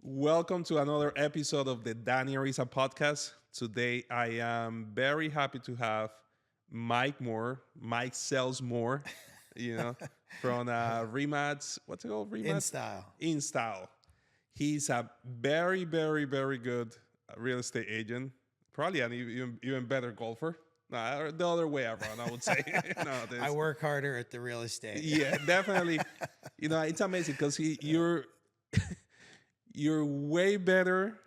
Welcome to another episode of the Dani Ariza Podcast. Today, I am very happy to have Mike Moore. Mike sells more, you know, from Remats. What's it called? In Remats? style. In Style. He's a very, very, very good real estate agent. Probably an even better golfer. No, the other way around, I would say. I work harder at the real estate. Yeah, definitely. It's amazing because you're way better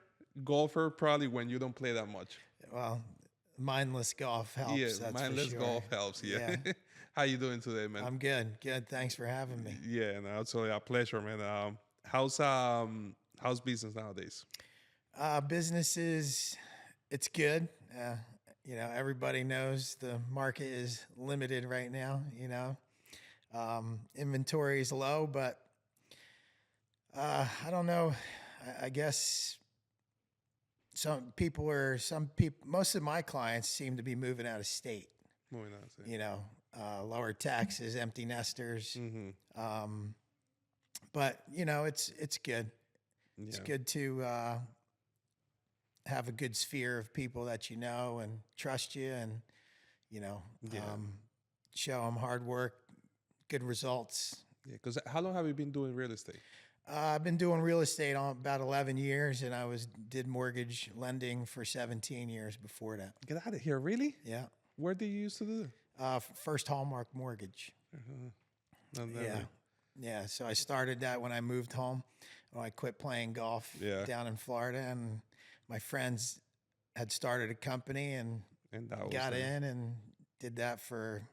golfer probably when you don't play that much. Well, mindless golf helps. Yeah, that's mindless for sure. golf helps. Yeah. How you doing today, man? I'm good. Good. Thanks for having me. Yeah, no, it's really a pleasure, man. How's business nowadays? Businesses, it's good. Everybody knows the market is limited right now. Inventory is low, but I don't know. I guess most of my clients seem to be moving out of state. Moving on. Lower taxes, empty nesters. Mm-hmm. But it's good. It's good to have a good sphere of people that you know and trust you, and show them hard work, good results. Yeah, because how long have you been doing real estate? I've been doing real estate about 11 years, and I did mortgage lending for 17 years before that. Get out of here, really? Yeah. Where did you used to do? First Hallmark Mortgage. No, never. Yeah. Yeah. So I started that when I moved home. When I quit playing golf down in Florida, and my friends had started a company and that got in and did that for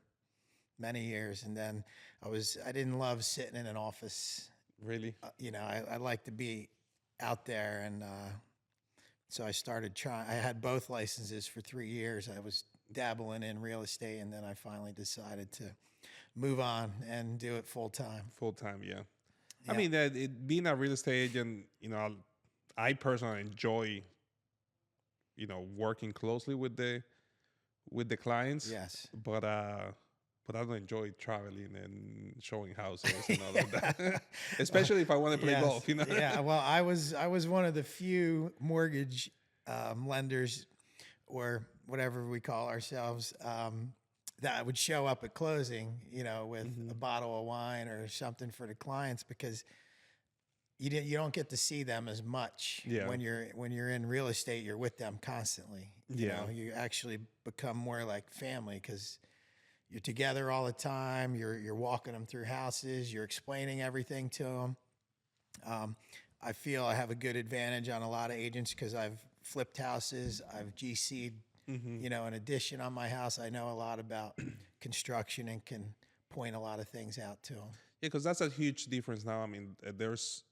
many years. And then I didn't love sitting in an office. Really? I like to be out there. And so I started trying. I had both licenses for 3 years. I was dabbling in real estate, and then I finally decided to move on and do it full time. Full time, yeah. I mean, being a real estate agent, I personally enjoy, working closely with the clients. Yes. But I don't enjoy traveling and showing houses and all of that. Especially if I want to play golf, Yeah. Well, I was one of the few mortgage lenders, or whatever we call ourselves, that would show up at closing, with a bottle of wine or something for the clients, because you don't get to see them as much. Yeah. When you're in real estate, you're with them constantly. You actually become more like family, because you're together all the time. You're walking them through houses. You're explaining everything to them. I feel I have a good advantage on a lot of agents because I've flipped houses. I've GC'd, an addition on my house. I know a lot about construction and can point a lot of things out to them. Yeah, because that's a huge difference now. I mean, there's,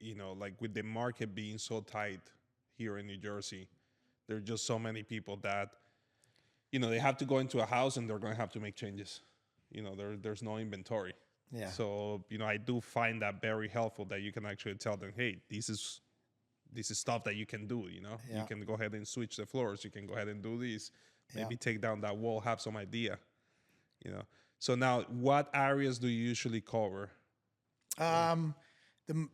like with the market being so tight here in New Jersey, there are just so many people that, they have to go into a house and they're going to have to make changes. There's no inventory. Yeah. So, I do find that very helpful that you can actually tell them, hey, this is stuff that you can do, Yeah. You can go ahead and switch the floors. You can go ahead and do this. Maybe Yeah. take down that wall, have some idea, So now, what areas do you usually cover? The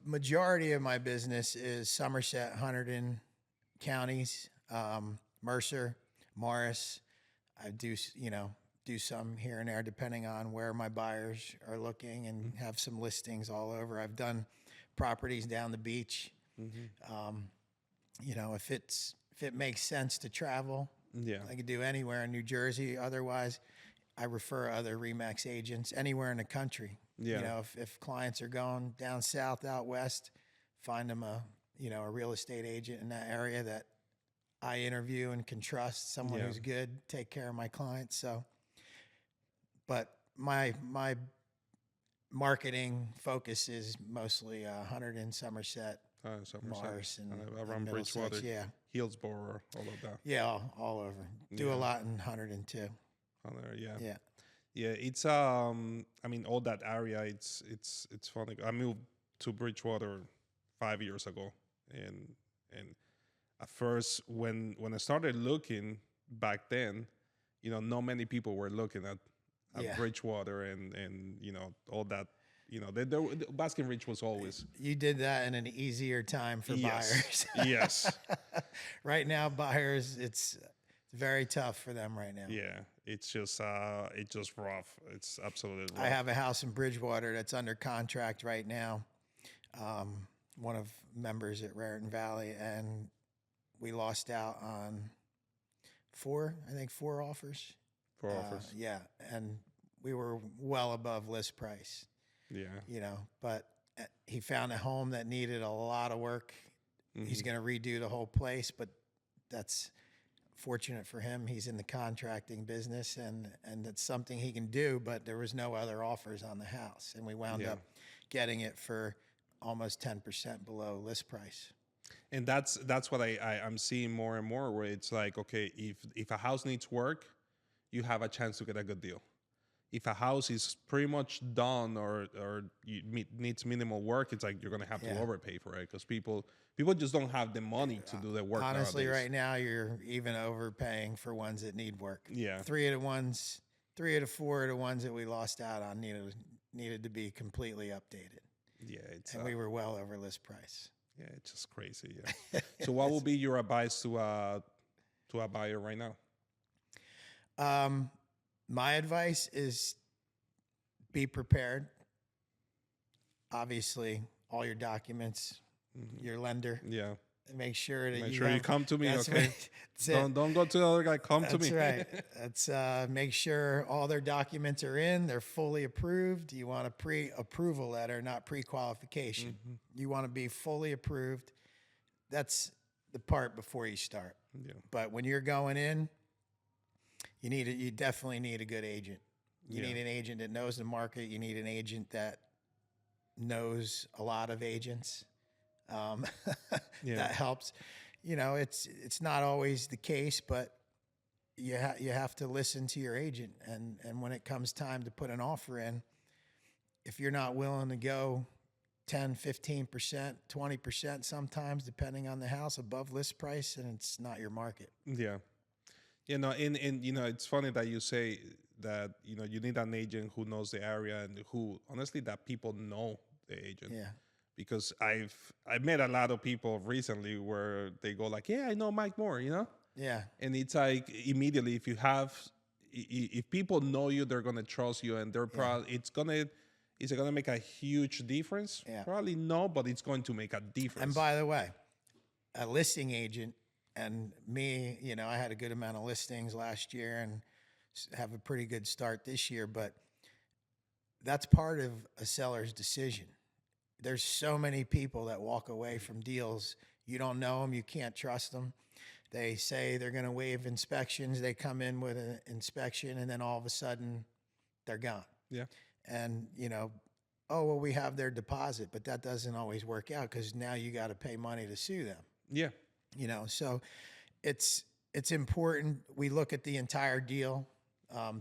majority of my business is Somerset, Hunterdon counties, Mercer, Morris. I do some here and there depending on where my buyers are looking, and have some listings all over. I've done properties down the beach. If it makes sense to travel, I could do anywhere in New Jersey. Otherwise, I refer other RE/MAX agents anywhere in the country. Yeah. If clients are going down south, out west, find them a real estate agent in that area that I interview and can trust, someone who's good, take care of my clients. So, but my marketing focus is mostly Hunterdon, Somerset, Morris, and around Middlesex. Bridgewater, Hillsborough, all of that. Yeah, all over. Do a lot in Hunterdon too. Yeah. Yeah, it's I mean, all that area, it's funny. I moved to Bridgewater 5 years ago, and at first when I started looking back then, not many people were looking at Bridgewater and all that You know, the basking reach was always. You did that in an easier time for buyers. Yes. Right now, buyers, it's very tough for them right now. Yeah. It's just rough. It's absolutely rough. I have a house in Bridgewater that's under contract right now. One of members at Raritan Valley, and we lost out on four offers. For offers. Yeah, and we were well above list price. Yeah. You know, but he found a home that needed a lot of work. He's going to redo the whole place, but that's fortunate for him. He's in the contracting business, and that's something he can do, but there was no other offers on the house, and we wound up getting it for almost 10% below list price. And that's what I'm seeing more and more, where it's like, okay, if a house needs work, you have a chance to get a good deal. If a house is pretty much done or needs minimal work, it's like you're gonna have to overpay for it, because people just don't have the money to do the work. Honestly, nowadays. right now you're even overpaying for ones that need work. Yeah. 3 of the 4 of the ones that we lost out on needed to be completely updated. Yeah, it's And we were well over list price. yeah, it's just crazy. Yeah. So, what will be your advice to a buyer right now? My advice is be prepared. Obviously, all your documents, your lender. Yeah. Make sure that you come to me. That's Okay. right. That's it. Don't go to the other guy. Come to me. That's right. That's make sure all their documents are in. They're fully approved. You want a pre-approval letter, not pre-qualification. You want to be fully approved. That's the part before you start. Yeah. But when you're going in, you definitely need a good agent. You need an agent that knows the market. You need an agent that knows a lot of agents. That helps. You know, it's not always the case, but you have to listen to your agent. And when it comes time to put an offer in, if you're not willing to go 10, 15%, 20% sometimes, depending on the house, above list price, and it's not your market. Yeah. You know, and you know, it's funny that you say that, you know, you need an agent who knows the area and who, honestly, that people know the agent. Yeah. Because I've met a lot of people recently where they go like, yeah, I know Mike Moore, you know? Yeah. And it's like immediately, if people know you, they're gonna trust you, and they're probably is it gonna make a huge difference? Yeah. Probably no, but it's going to make a difference. And by the way, a listing agent and me, you know, I had a good amount of listings last year and have a pretty good start this year, but that's part of a seller's decision. There's so many people that walk away from deals. You don't know them. You can't trust them. They say they're going to waive inspections. They come in with an inspection, and then all of a sudden they're gone. Yeah. And, you know, oh, well, we have their deposit, but that doesn't always work out because now you got to pay money to sue them. Yeah. You know, so it's important. We look at the entire deal,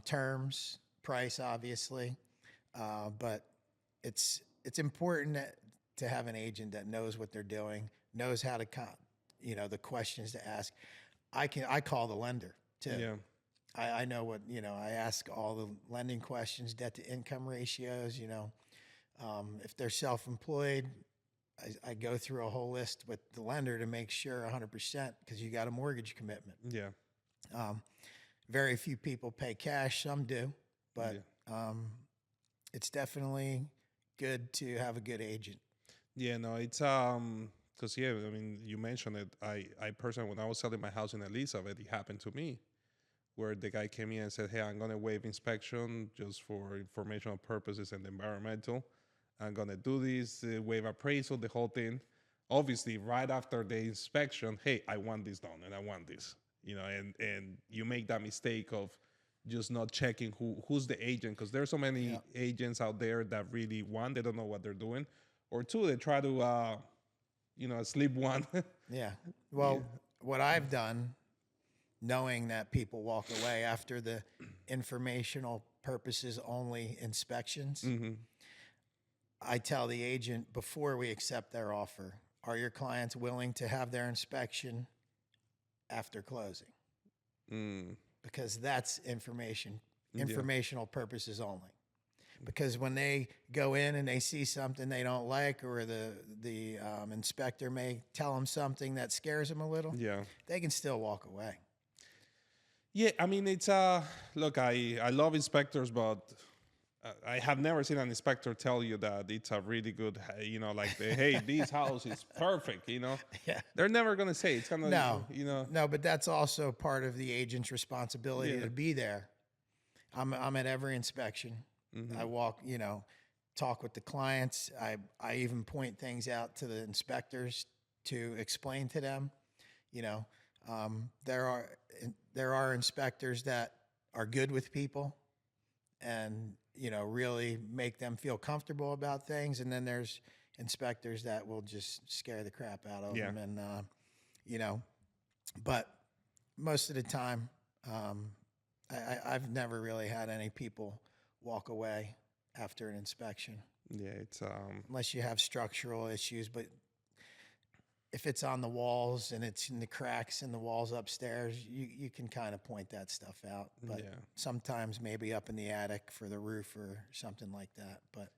terms, price, obviously, but it's important to have an agent that knows what they're doing, knows how to, you know, the questions to ask. I call the lender too. Yeah. I know what, you know, I ask all the lending questions, debt to income ratios, you know, if they're self-employed, I go through a whole list with the lender to make sure 100% because you got a mortgage commitment. Yeah. Very few people pay cash. Some do, but it's definitely good to have a good agent. Yeah, no, it's because I mean, you mentioned it. I personally, when I was selling my house in Elizabeth, it happened to me, where the guy came in and said, "Hey, I'm gonna waive inspection just for informational purposes and environmental. I'm gonna do this, waive appraisal, the whole thing." Obviously, right after the inspection, hey, I want this done and I want this, you know, and you make that mistake of just not checking who's the agent, because there's so many agents out there that really, one, they don't know what they're doing, or two, they try to slip one. Yeah. Well, what I've done, knowing that people walk away after the informational purposes only inspections, I tell the agent before we accept their offer, are your clients willing to have their inspection after closing? Because that's informational purposes only. because when they go in and they see something they don't like, or the inspector may tell them something that scares them a little, Yeah. they can still walk away. Yeah, I mean, it's look, I love inspectors, but I have never seen an inspector tell you that it's a really good, like, hey, this house is perfect, Yeah. They're never going to say it's going No, to, no, but that's also part of the agent's responsibility Yeah. to be there. I'm at every inspection. Mm-hmm. I walk, talk with the clients. I even point things out to the inspectors to explain to them. There are inspectors that are good with people and really make them feel comfortable about things, and then there's inspectors that will just scare the crap out of Yeah. them. And but most of the time, I've never really had any people walk away after an inspection, Yeah, it's unless you have structural issues. But if it's on the walls and it's in the cracks in the walls upstairs, you can kind of point that stuff out. But Yeah. sometimes maybe up in the attic for the roof or something like that. But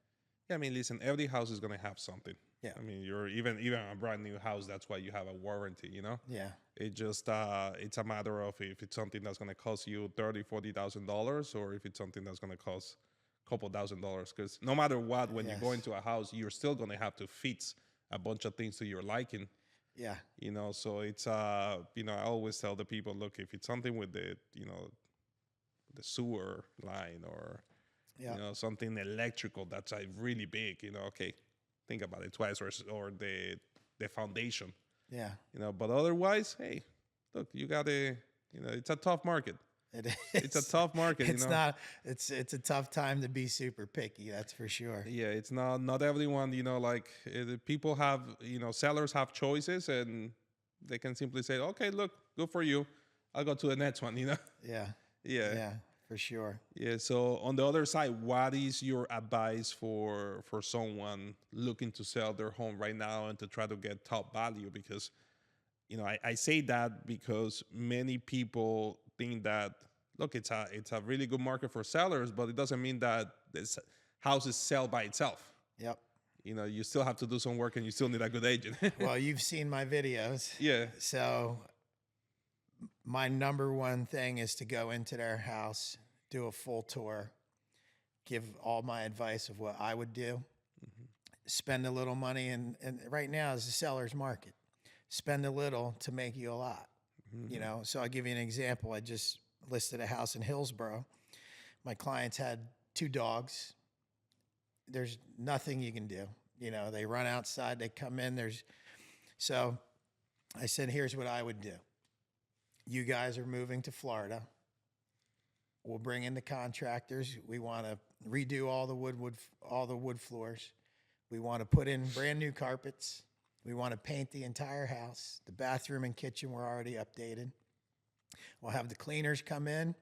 yeah. I mean, listen, every house is going to have something. Yeah. I mean, you're even a brand new house. That's why you have a warranty. yeah, It just it's a matter of if it's something that's going to cost you $30,000-$40,000, or if it's something that's going to cost a couple $1,000s. Because no matter what, when you go Yes. into a house, you're still going to have to fix a bunch of things to your liking. yeah, So it's I always tell the people, look, if it's something with the the sewer line, or yeah, something electrical that's really big, okay, think about it twice, or the foundation, yeah. but otherwise, hey, look, you got to, it's a tough market. It is. It's a tough market. It's not. It's a tough time to be super picky. That's for sure. Yeah, it's not everyone, like people have, sellers have choices, and they can simply say, okay, look, good for you, I'll go to the next one. Yeah, Yeah. yeah, for sure. Yeah. So on the other side, what is your advice for someone looking to sell their home right now and to try to get top value? Because, I say that because many people think that, look, it's a really good market for sellers, but it doesn't mean that this house is sell by itself. Yep. You still have to do some work, and you still need a good agent. Well, you've seen my videos. Yeah. So my number one thing is to go into their house, do a full tour, give all my advice of what I would do, spend a little money, and right now is the seller's market. Spend a little to make you a lot. So I'll give you an example. I just listed a house in Hillsborough. My clients had 2 dogs. There's nothing you can do. They run outside, they come in. So I said, here's what I would do. You guys are moving to Florida. We'll bring in the contractors. We want to redo all the wood floors. We want to put in brand new carpets. We want to paint the entire house. The bathroom and kitchen were already updated. We'll have the cleaners come in,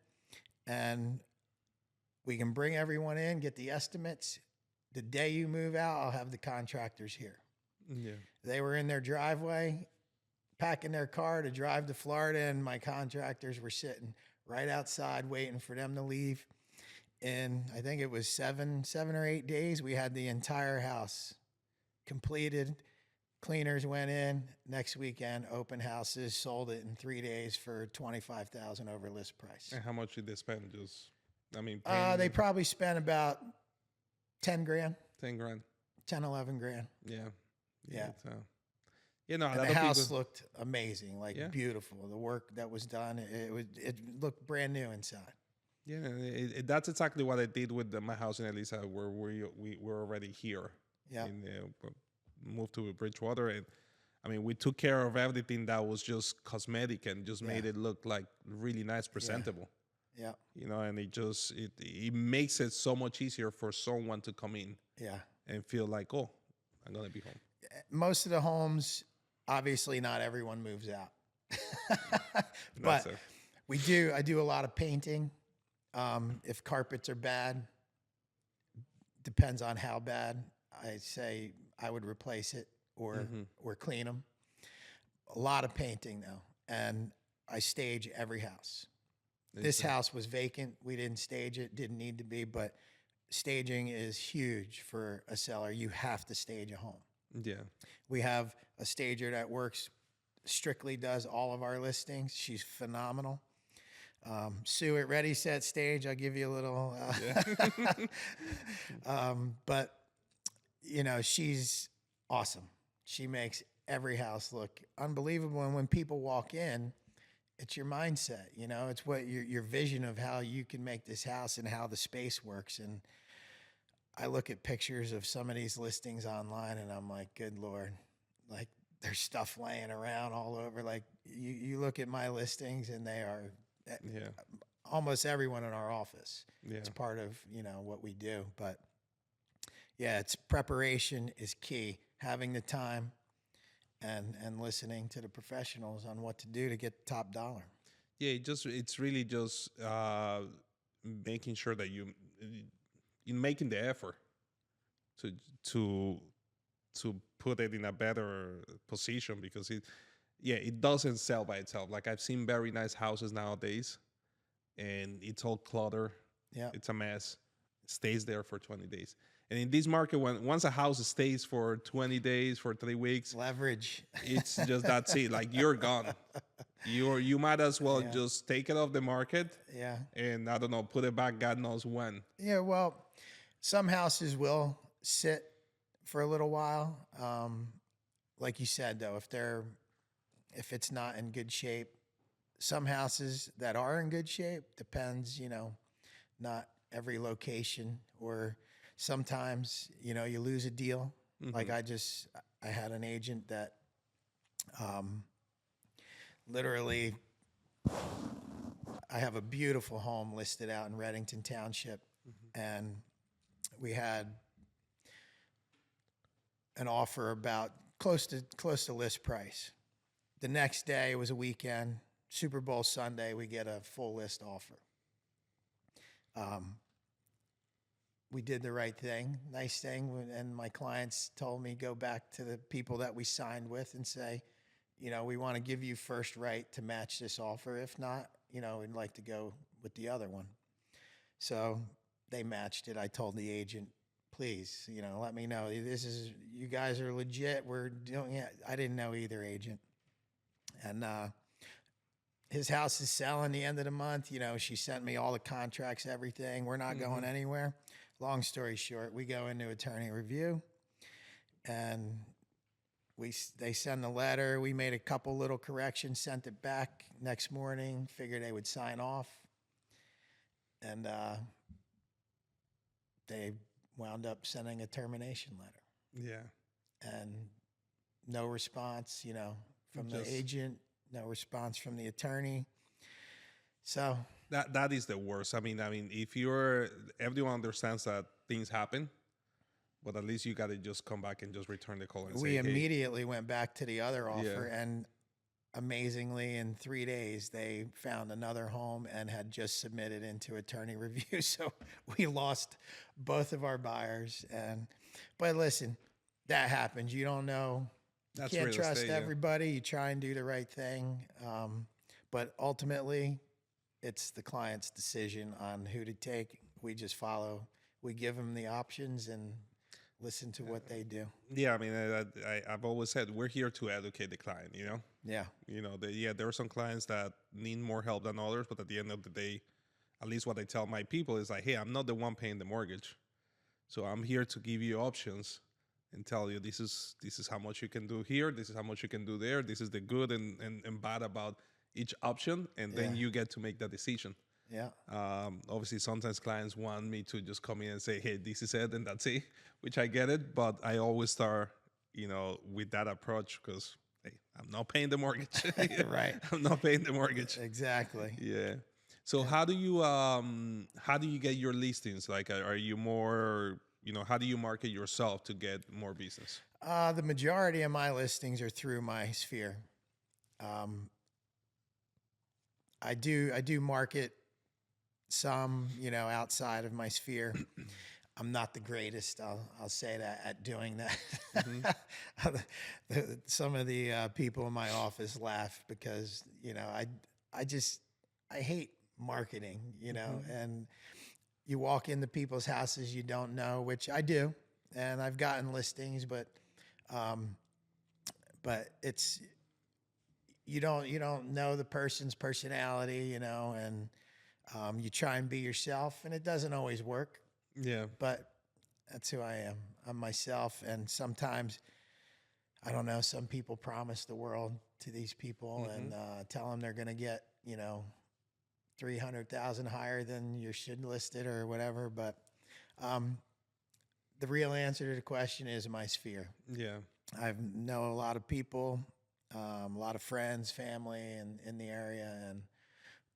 and we can bring everyone in, get the estimates. The day you move out, I'll have the contractors here. Yeah. They were in their driveway, packing their car to drive to Florida, and my contractors were sitting right outside waiting for them to leave. And I think it was 7 or 8 days, we had the entire house completed. Cleaners went in. Next weekend, open houses, sold it in 3 days for $25,000 over list price. And how much did they spend? Just, They probably spent about 10 grand, 10 grand. 10, 11 grand. Yeah. Yeah. It's, a And lot the of house people, looked amazing, beautiful. The work that was done, it looked brand new inside. yeah, that's exactly what I did with my house in Elisa, where we were already here. Yeah. Moved to Bridgewater, and we took care of everything that was just cosmetic and just made it look like really nice, presentable. Yeah. And it makes it so much easier for someone to come in Yeah. and feel like, oh, I'm gonna be home. Most of the homes, obviously not everyone moves out. That's But it. I do a lot of painting. If carpets are bad, depends on how bad. I say I would replace it or clean them. A lot of painting though, and I stage every house. This house was vacant. We didn't stage it. Didn't need to be, but staging is huge for a seller. You have to stage a home. Yeah. We have a stager that works, strictly does all of our listings. She's phenomenal. Sue at Ready, Set, Stage. I'll give you a little, but she's awesome. She makes every house look unbelievable. And when people walk in, it's your mindset, it's what your vision of how you can make this house and how the space works. And I look at pictures of some of these listings online and I'm like, good Lord, like there's stuff laying around all over. Like you look at my listings and they are almost everyone in our office. Yeah. It's part of, what we do. But yeah, it's preparation is key. Having the time and listening to the professionals on what to do to get top dollar. Yeah, it's really just making sure that you're making the effort to put it in a better position, because it doesn't sell by itself. Like I've seen very nice houses nowadays and it's all clutter. Yeah. It's a mess. It stays there for 20 days. And in this market, once a house stays for 20 days, for 3 weeks, leverage. It's just that's it. Like you're gone. You might as well just take it off the market. Yeah. And I don't know, put it back God knows when. Yeah, well, some houses will sit for a little while. Like you said, though, if it's not in good shape, some houses that are in good shape, depends, not every location, or sometimes, you lose a deal. Mm-hmm. Like I had an agent that literally, I have a beautiful home listed out in Reddington Township, and we had an offer about close to list price. The next day, it was a weekend, Super Bowl Sunday, we get a full list offer. We did the right thing, nice thing, and my clients told me go back to the people that we signed with and say, we want to give you first right to match this offer. If not, we'd like to go with the other one. So they matched it. I told the agent, please, let me know. You guys are legit. We're doing it. I didn't know either agent. And his house is selling the end of the month. She sent me all the contracts, everything. We're not going anywhere. Long story short, we go into attorney review, and they send the letter. We made a couple little corrections, sent it back next morning, figured they would sign off. And they wound up sending a termination letter. Yeah. And no response, from the agent, no response from the attorney. So that is the worst. I mean, if everyone understands that things happen, but at least you got to just come back and just return the call and we immediately went back to the other offer, and amazingly, in 3 days, they found another home and had just submitted into attorney review. So we lost both of our buyers. But listen, that happens. You don't know. You can't trust everybody. You try and do the right thing. But ultimately, it's the client's decision on who to take. We just follow. We give them the options and listen to what they do. Yeah, I've always said we're here to educate the client, Yeah. There are some clients that need more help than others, but at the end of the day, at least what I tell my people is like, hey, I'm not the one paying the mortgage. So I'm here to give you options and tell you this is how much you can do here, this is how much you can do there, this is the good and bad about each option, and then you get to make that decision. Yeah. Obviously, sometimes clients want me to just come in and say, hey, this is it, and that's it, which I get it. But I always start, with that approach because, hey, I'm not paying the mortgage. Right. I'm not paying the mortgage. Exactly. Yeah. So how do you get your listings? Like, are you more, how do you market yourself to get more business? The majority of my listings are through my sphere. I do market some, outside of my sphere. I'm not the greatest, I'll say that, at doing that. Mm-hmm. Some of the people in my office laugh because, I hate marketing, and you walk into people's houses you don't know, which I do, and I've gotten listings, but it's you don't know the person's personality, you know, and you try and be yourself, and it doesn't always work. Yeah. But that's who I am. I'm myself, and sometimes I don't know. Some people promise the world to these people and tell them they're going to get, you know, 300,000 higher than you should list it or whatever. But the real answer to the question is my sphere. Yeah. I know a lot of people, a lot of friends, family in the area, and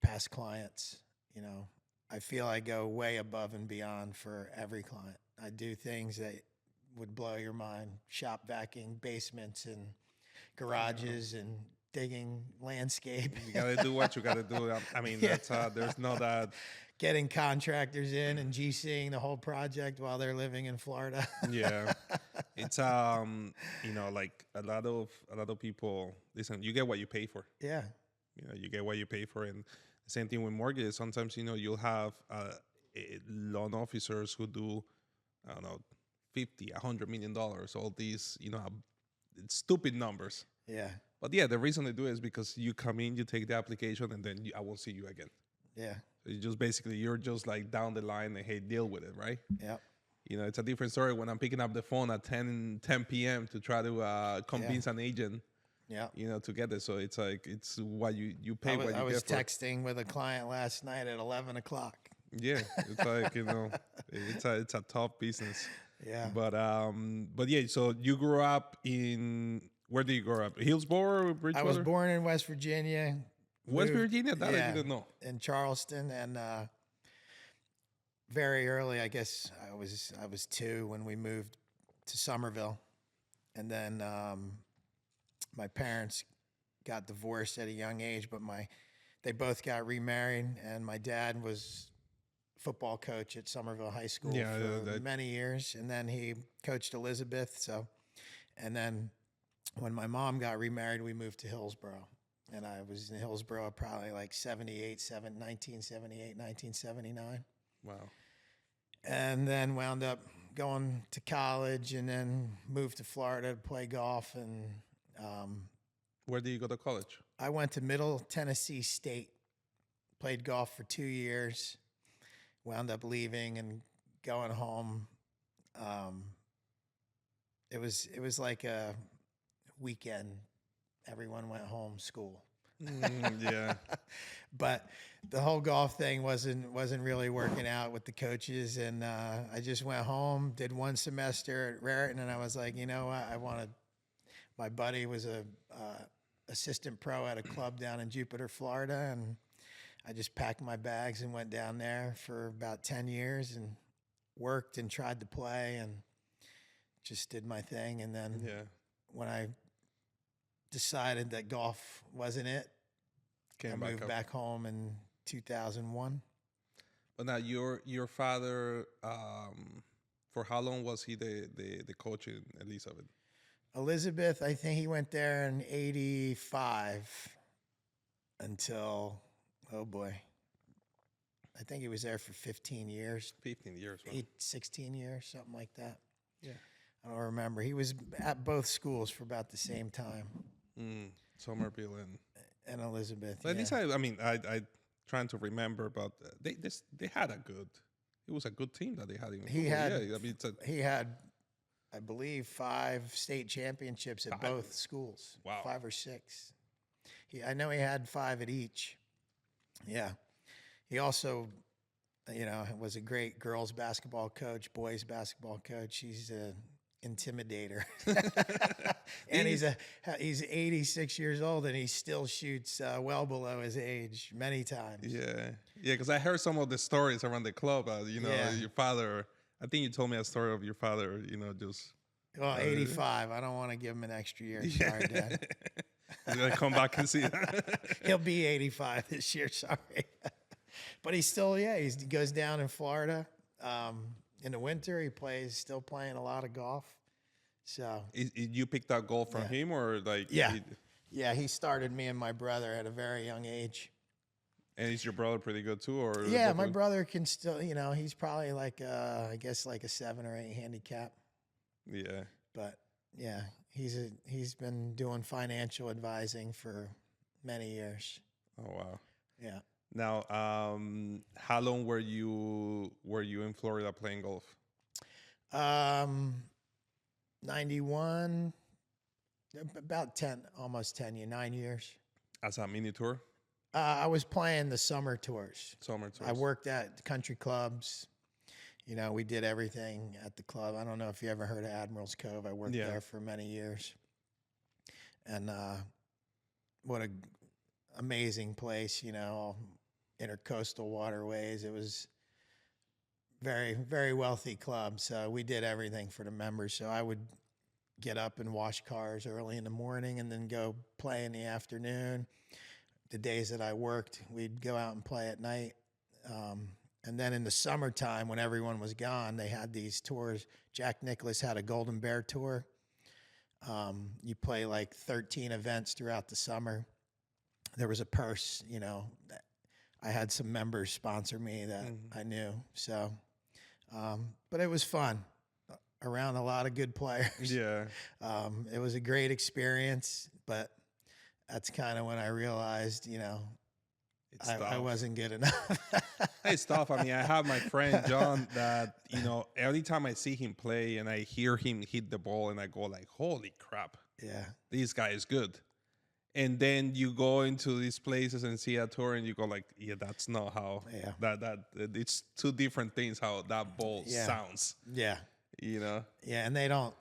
past clients. You know, I feel I go way above and beyond for every client. I do things that would blow your mind: shop vacuuming basements and garages and digging landscape. You gotta do what you gotta do. I mean, that's there's no that. Getting contractors in and GCing the whole project while they're living in Florida. Yeah, it's you know, like a lot of people. Listen, you get what you pay for. Yeah, You know, you get what you pay for, and the same thing with mortgages. Sometimes, you know, you'll have loan officers who do, I don't know, $50, $100 million. All these, you know, stupid numbers. yeah, But yeah, the reason they do it is because you come in, you take the application, and then I won't see you again. yeah, So you just basically, you're just like down the line and hey, deal with it, right? yeah. You know, it's a different story when I'm picking up the phone at 10 p.m. to try to convince an agent, Yeah. you know, to get it. So it's like, it's what you pay what you I was get for. texting with a client last night at 11 o'clock. Yeah, it's like, you know, it's a tough business. Yeah. But yeah, so you grew up in, where did you grow up? Hillsborough or Bridgewater? I was born in West Virginia. West moved- Virginia? That yeah, I didn't know. in Charleston, and very early, I guess I was 2 when we moved to Somerville, and then my parents got divorced at a young age, but they both got remarried, and my dad was football coach at Somerville High School for many years, and then he coached Elizabeth. So, and then when my mom got remarried, we moved to Hillsborough, and I was in Hillsborough probably like 1978, 1979. Wow. And then wound up going to college, and then moved to Florida to play golf. And Where did you go to college? I went to Middle Tennessee State, played golf for 2 years, wound up leaving and going home. It was like a weekend. Everyone went home school. Yeah. But the whole golf thing wasn't really working out with the coaches, and I just went home, did 1 semester at Raritan, and I was like, you know what, my buddy was a assistant pro at a club down in Jupiter, Florida, and I just packed my bags and went down there for about 10 years and worked and tried to play and just did my thing. And then when I decided that golf wasn't it, I moved back home in 2001. But now your father, for how long was he the coach in Elizabeth? Elizabeth, I think he went there in 85 until, oh boy, I think he was there for 15 years. 15 years. Wow. 16 years, something like that. Yeah. I don't remember. He was at both schools for about the same time. Somerville and Elizabeth. But at least I trying to remember, but they had it was a good team that they had. He had, I believe, 5 state championships at both schools. Wow. 5 or 6. I know he had 5 at each. Yeah. He also, was a great girls basketball coach, boys basketball coach. He's an intimidator. And he's 86 years old, and he still shoots well below his age many times. Yeah, because I heard some of the stories around the club. Your father. I think you told me a story of your father. Just 85. I don't want to give him an extra year. Sorry, Dad. He's gonna come back and see that. He'll be 85 this year. Sorry, but he's still he goes down in Florida. In the winter, still playing a lot of golf. So you picked up golf from him, or like he started me and my brother at a very young age. And is your brother pretty good too, or Yeah, both my of brother can still, he's probably like, I guess like a 7 or 8 handicap. you? Yeah. But yeah, he's been doing financial advising for many years. Oh wow. Yeah. Now, how long were you in Florida playing golf? 91, about 10, almost 10 years, 9 years. As a mini tour, I was playing the summer tours. summer tours. I worked at country clubs. We did everything at the club. I don't know if you ever heard of Admiral's Cove. I worked there for many years. And what a amazing place, intercoastal waterways. It was very, very wealthy club. So we did everything for the members. So I would get up and wash cars early in the morning and then go play in the afternoon. The days that I worked, we'd go out and play at night. And then in the summertime, when everyone was gone, they had these tours. Jack Nicklaus had a Golden Bear tour. You play like 13 events throughout the summer. There was a purse, I had some members sponsor me that I knew. So, but it was fun. Around a lot of good players. Yeah. It was a great experience, but that's kind of when I realized, I wasn't good enough. It's tough. I mean, I have my friend John that, every time I see him play and I hear him hit the ball and I go like, holy crap. Yeah. This guy is good. And then you go into these places and see a tour and you go like, yeah, that's not how that it's two different things how that ball sounds. Yeah. Yeah, and they don't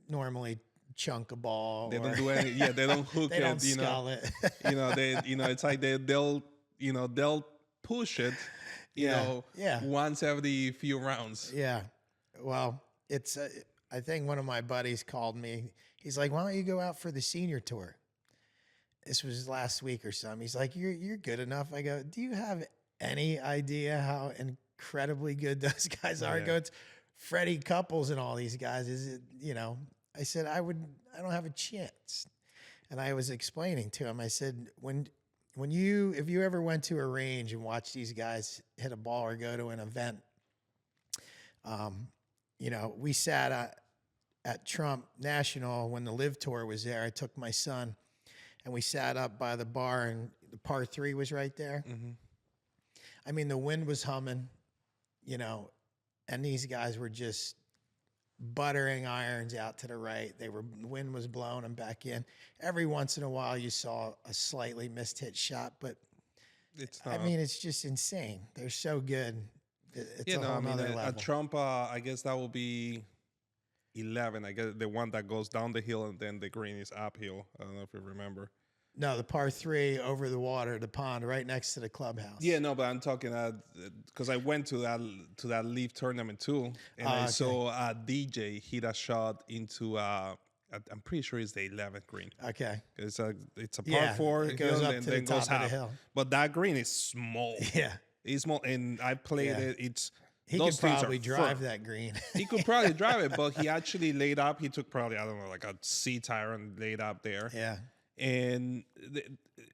normally chunk a ball. They don't do any. Yeah, they don't hook they it. Don't skull it. It's like they'll push it. Once every few rounds. Yeah. Well, it's. I think one of my buddies called me. He's like, "Why don't you go out for the senior tour?" This was last week or something. He's like, "You're good enough." I go, "Do you have any idea how incredibly good those guys are?" I go, "It's Freddie Couples and all these guys." Is it, I said, I don't have a chance. And I was explaining to him, I said, if you ever went to a range and watched these guys hit a ball or go to an event, we sat at Trump National when the Live Tour was there. I took my son and we sat up by the bar and the par 3 was right there. Mm-hmm. I mean, the wind was humming, and these guys were just buttering irons out to the right. The wind was blowing them back in. Every once in a while, you saw a slightly missed hit shot, but it's just insane. They're so good. It's a whole nother level. At Trump, I guess that will be 11. I guess the one that goes down the hill and then the green is uphill. I don't know if you remember. No, the par 3 over the water, the pond, right next to the clubhouse. Yeah, no, but I'm talking because I went to that Leaf tournament too, and I saw a DJ hit a shot into I'm pretty sure it's the 11th green. Okay, it's a par 4. It goes up to the top of the hill. But that green is small. Yeah, it's small, and I played it. He could probably drive that green. He could probably drive it, but he actually laid up. He took probably, I don't know, like a C tire and laid up there. Yeah. And the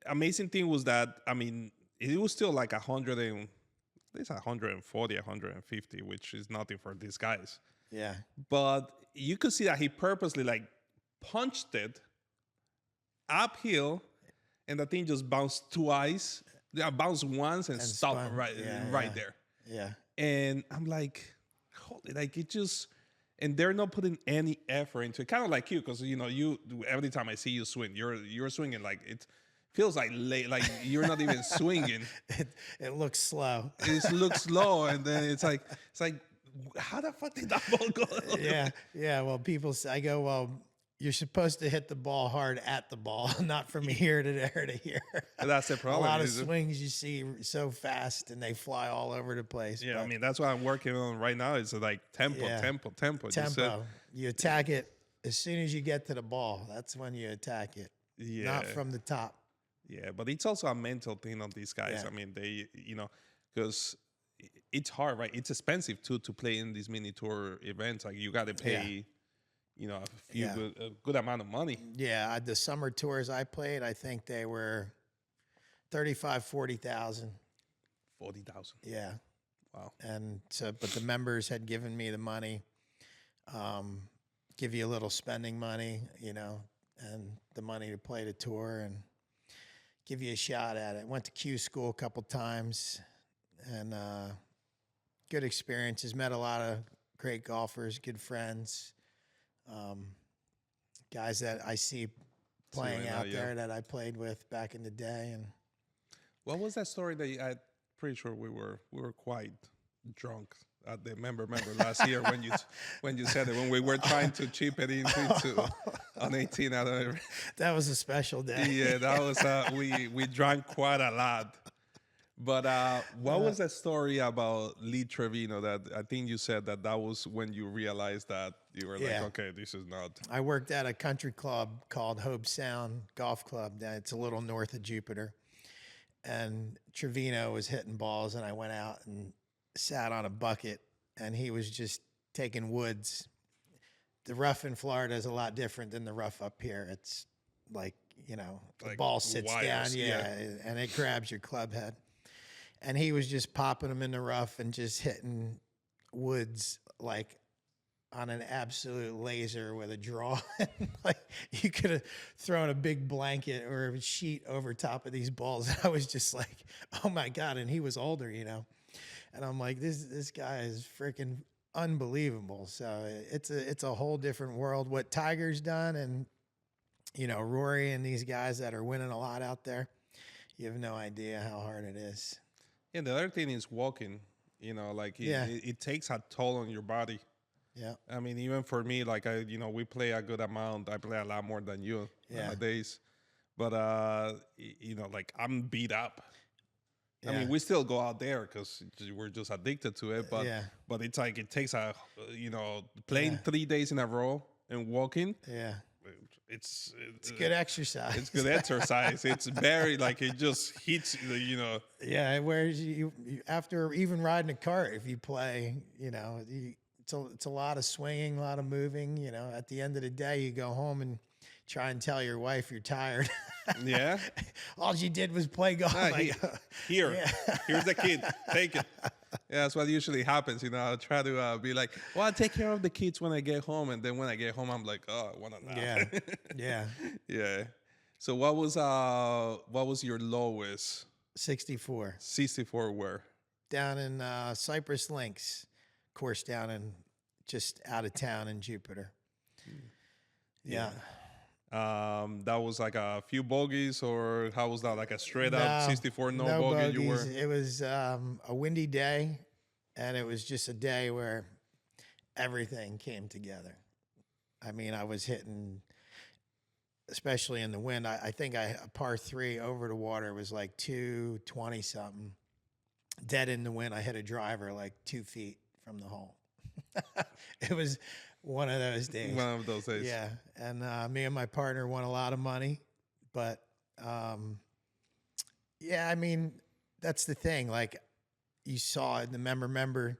amazing thing was that, I mean, it was still like 100 and at least 140, 150, which is nothing for these guys. Yeah. But you could see that he purposely like punched it uphill, and the thing just bounced twice. Yeah, bounced once and stopped right there. Yeah. And I'm like, holy, like it just, and they're not putting any effort into it. Kind of like you, because you every time I see you swing, you're swinging like it feels like late, like you're not even swinging. It looks slow. It looks slow, and then it's like how the fuck did that ball go? Yeah. Well, people say, I go, well, you're supposed to hit the ball hard at the ball, not from here to there to here. That's the problem. A lot of swings you see so fast and they fly all over the place. Yeah, I mean, that's what I'm working on right now. It's like tempo. You attack it as soon as you get to the ball. That's when you attack it. Yeah. Not from the top. Yeah, but it's also a mental thing on these guys. Yeah. I mean, they, because it's hard, right? It's expensive too to play in these mini tour events. Like you got to pay. A good amount of money. Yeah, the summer tours I played, I think they were 40,000. 40,000. Yeah. Wow. And so, but the members had given me the money, give you a little spending money, and the money to play the tour and give you a shot at it. Went to Q school a couple times and good experiences. Met a lot of great golfers, good friends, guys that I see playing right now, out yeah. there that I played with back in the day. And What was that story that I'm pretty sure we were quite drunk at the member last year when you said it, when we were trying to chip it into on 18. I don't know. that was a special day. Yeah, that was we drank quite a lot. But what was that story about Lee Trevino that I think you said that was when you realized that you were Yeah. like, okay, this is not. I worked at a country club called Hope Sound Golf Club. It's a little north of Jupiter. And Trevino was hitting balls, and I went out and sat on a bucket, and he was just taking woods. The rough in Florida is a lot different than the rough up here. It's like, the Like ball sits wires, down, yeah. and it grabs your club head. And he was just popping them in the rough and just hitting woods like on an absolute laser with a draw. Like you could have thrown a big blanket or a sheet over top of these balls. I was just like, oh my God. And he was older, and I'm like, this guy is freaking unbelievable. So it's a whole different world. What Tiger's done and, Rory and these guys that are winning a lot out there, you have no idea how hard it is. And the other thing is walking. Like it takes a toll on your body. Yeah. I mean, even for me, like we play a good amount. I play a lot more than you nowadays. But like I'm beat up. Yeah. I mean, we still go out there because we're just addicted to it. But Yeah. but it's like it takes playing 3 days in a row and walking. Yeah. It's Good exercise. It's good exercise. It's very like it just hits Yeah, whereas you after even riding a cart, if you play, it's a lot of swinging, a lot of moving. At the end of the day, you go home and try and tell your wife you're tired. Yeah. All she did was play golf. Here's the kid. Take it. Yeah, that's what usually happens. I try to be like, well, I'll take care of the kids when I get home. And then when I get home, I'm like, oh, I want to nap. Yeah. Yeah. So what was your lowest? 64. 64 where? Down in Cypress Links course down in just out of town in Jupiter. Yeah. That was like a few bogeys, or how was that? Like a straight up 64 no bogey? Bogeys. It was a windy day, and it was just a day where everything came together. I mean, I was hitting, especially in the wind. I think a par 3 over the water was like 220 something. Dead in the wind, I hit a driver like 2 feet from the hole. It was one of those days. One of those days. Yeah. And me and my partner won a lot of money. But, yeah, I mean, that's the thing. Like, you saw in the member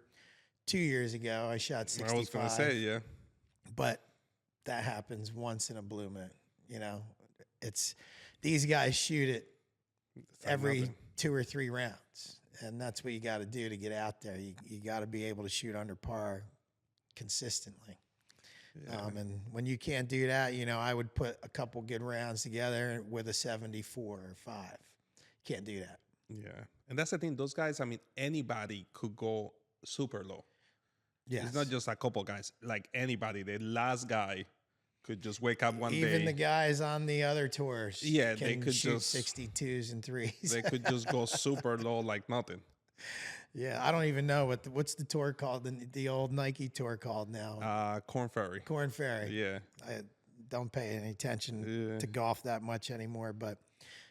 2 years ago, I shot 65. I was going to say, yeah. But that happens once in a blue moon. It's these guys shoot it every nothing. 2 or 3 rounds. And that's what you got to do to get out there. You got to be able to shoot under par consistently. Yeah. And when you can't do that, I would put a couple good rounds together with a 74 or 5. Can't do that. Yeah. And that's the thing. Those guys, I mean, anybody could go super low. Yes. It's not just a couple guys. Like anybody. The last guy could just wake up one day. Even the guys on the other tours they could shoot just 62s and 3s. They could just go super low like nothing. Yeah, I don't even know what's the tour called, the old Nike tour called now. Corn Ferry. Corn Ferry. Yeah. I don't pay any attention to golf that much anymore, but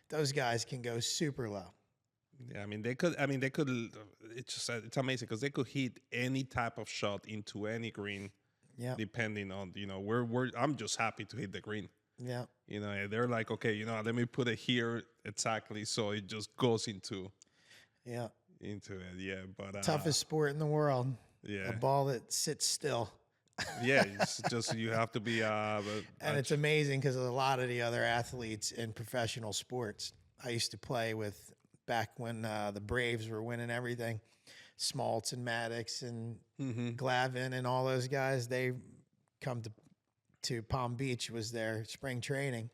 those guys can go super low. Yeah, they could. It's amazing because they could hit any type of shot into any green. Yeah. Depending on, I'm just happy to hit the green. Yeah. They're like, okay, let me put it here exactly so it just goes into Yeah. Into it. Yeah, but toughest sport in the world. Yeah. A ball that sits still. Yeah, it's just you have to be and it's amazing because a lot of the other athletes in professional sports, I used to play with back when the Braves were winning everything. Smoltz and Maddox and Glavin and all those guys, they come to Palm Beach, was their spring training,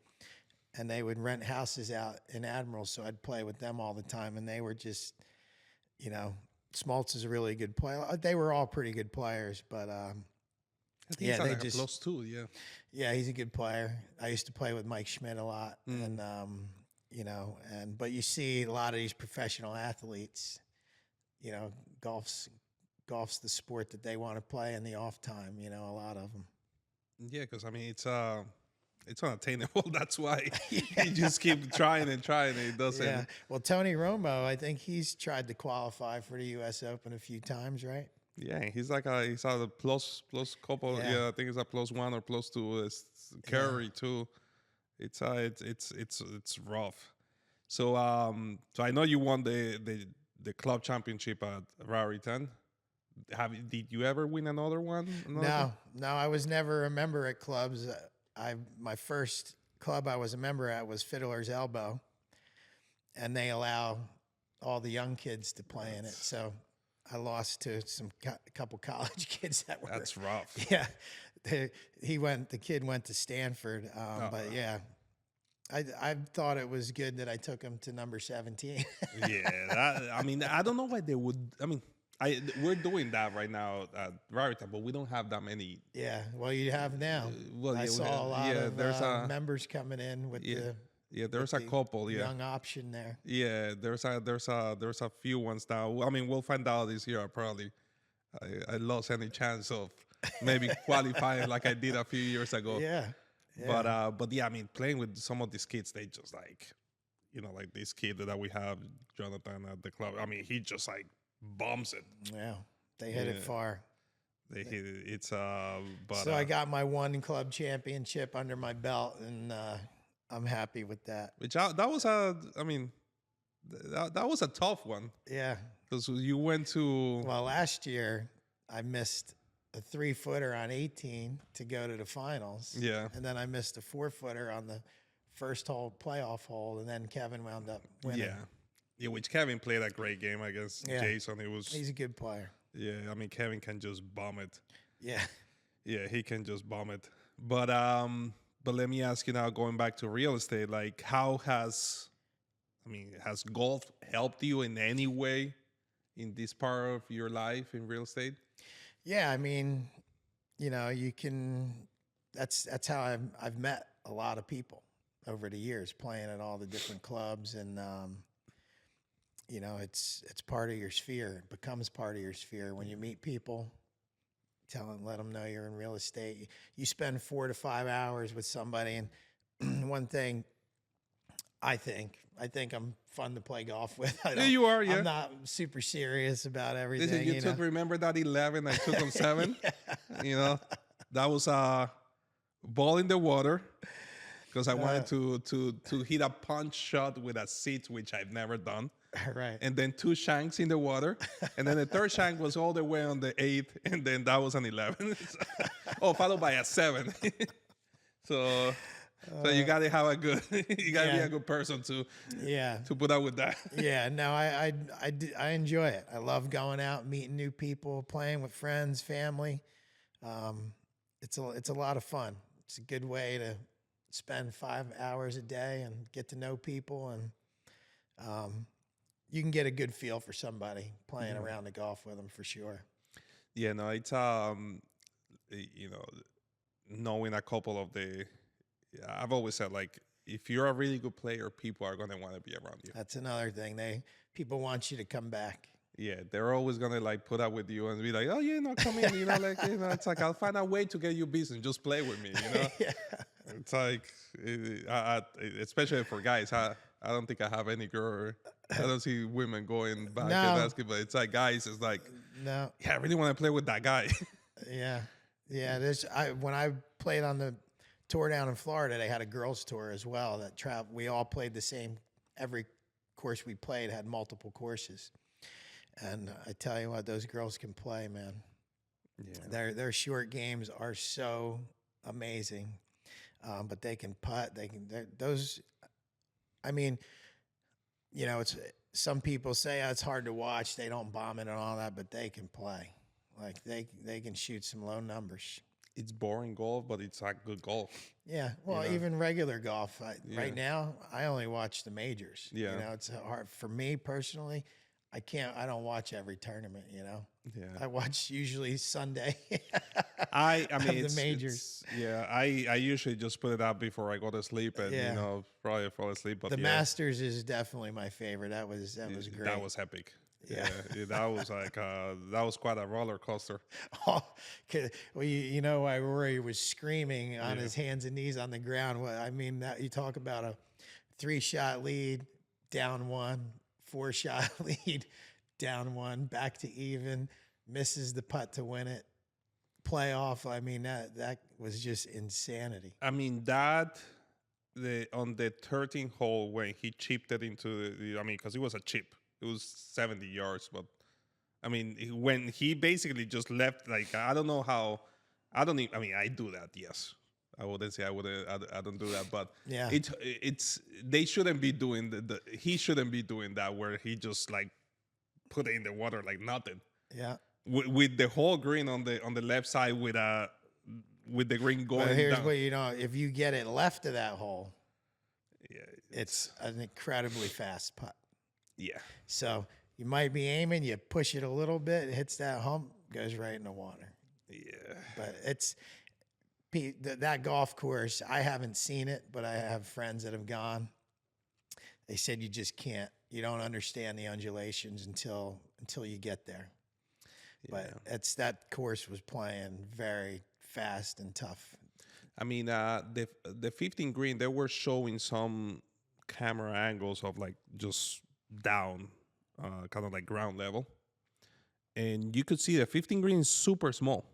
and they would rent houses out in Admiral, so I'd play with them all the time, and they were just, Smoltz is a really good player. They were all pretty good players, but I think it's like a plus two, yeah. Yeah, he's a good player. I used to play with Mike Schmidt a lot, and but you see a lot of these professional athletes, golf's the sport that they want to play in the off time. A lot of them. Yeah, because I mean it's unattainable. That's why you just keep trying and trying, and it doesn't. Yeah. Well, Tony Romo, I think he's tried to qualify for the U.S. Open a few times, right? Yeah, he's at a plus couple. Yeah, I think it's a +1 or +2. It's Curry too. It's rough. So I know you won the club championship at Raritan. Did you ever win another one? No, I was never a member at clubs. My first club I was a member at was Fiddler's Elbow, and they allow all the young kids to play in it. So I lost to a couple college kids that were. That's rough. Yeah, the kid went to Stanford, but yeah. I thought it was good that I took him to number 17. Yeah, I don't know why they would. We're doing that right now at Raritan, but we don't have that many. Yeah, well, you have now. I saw a lot of there's members coming in with the. Yeah, there's a couple. Yeah, young option there. Yeah, there's a few ones now. I mean, we'll find out this year. I lost any chance of maybe qualifying like I did a few years ago. Yeah. Yeah. But yeah, I mean, playing with some of these kids, they just like this kid that we have, Jonathan, at the club. I mean, he just like bombs it. Yeah, they hit it far. They hit it. It's but so I got my one club championship under my belt, and I'm happy with that. That was a tough one. Yeah, because you went to. Well, last year I missed a 3-footer on 18 to go to the finals. Yeah. And then I missed a 4-footer on the first playoff hole, and then Kevin wound up winning. Yeah. Yeah, which Kevin played a great game against Jason. He's a good player. Yeah, I mean, Kevin can just bomb it. Yeah. Yeah, he can just bomb it. But let me ask you now, going back to real estate, like has golf helped you in any way in this part of your life in real estate? Yeah, I mean, you can. That's how I've met a lot of people over the years, playing at all the different clubs, and it's part of your sphere. It becomes part of your sphere when you meet people. Let them know you're in real estate. You spend 4 to 5 hours with somebody, and one thing, I think I'm fun to play golf with. Yeah, you are. Yeah, I'm not super serious about everything. Listen, remember that 11? I took on 7. Yeah. That was a ball in the water because I wanted to hit a punch shot with a seat, which I've never done. Right. And then 2 shanks in the water, and then the third shank was all the way on the 8th, and then that was an 11. Followed by a 7. So you gotta have you gotta be a good person to put up with that. Yeah, no, I enjoy it. I love going out, meeting new people, playing with friends, family. It's a lot of fun. It's a good way to spend 5 hours a day and get to know people, and you can get a good feel for somebody playing around the golf with them for sure. Yeah, no, it's knowing a couple of I've always said, like, if you're a really good player, people are gonna want to be around you. That's another thing. People want you to come back. Yeah, they're always gonna like put up with you and be like, oh yeah, no, come in, it's like I'll find a way to get you business. Just play with me, Yeah. It's like, especially for guys, I don't think I have any girl. I don't see women going back and asking, but it's like guys, it's like, no, yeah, I really want to play with that guy. Yeah. When I played on the tour down in Florida, they had a girls' tour as well that we all played the same. Every course we played had multiple courses, and I tell you what, those girls can play, man. Yeah. Their short games are so amazing, but they can putt. I mean, you know, it's some people say it's hard to watch. They don't bomb it and all that, but they can play. Like they can shoot some low numbers. It's boring golf, but it's like good golf. Yeah, well, You know? even regular golf. Yeah. Right now, I only watch the majors. Yeah. You know, it's hard for me personally. I don't watch every tournament. You know, Yeah. I watch usually Sunday. I mean, the majors. I usually just put it up before I go to sleep, and Yeah. you know, probably fall asleep. But The yeah, Masters is definitely my favorite. That was great. that was epic. Yeah. Yeah, that was like that was quite a roller coaster. Oh, well, you know why Rory was screaming on his hands and knees on the ground. Well, I mean, that you talk about a 3-shot lead, down 1, 4-shot lead, down 1, back to even, misses the putt to win it, playoff. I mean, that was just insanity. I mean on the 13th hole when he chipped it into the I mean, because it was a chip. It was 70 yards, but I mean, when he basically just left, like, I don't know how, I don't even, I mean, I do that, yes. I wouldn't say I don't do that, but Yeah. it's, they shouldn't be doing he shouldn't be doing that where he just like put it in the water like nothing. Yeah. With the whole green on the left side with the green going But here's down. what you know: if you get it left of that hole, Yeah, it's an incredibly fast putt. yeah. So you might be aiming, you push it a little bit, it hits that hump, goes right in the water. Yeah. But it's that golf course. I haven't seen it, but I have friends that have gone. They said you just can't. You don't understand the undulations until you get there. But that course was playing very fast and tough. I mean, the 15 green, they were showing some camera angles of like just down, kind of like ground level, and you could see the 15 green is super small.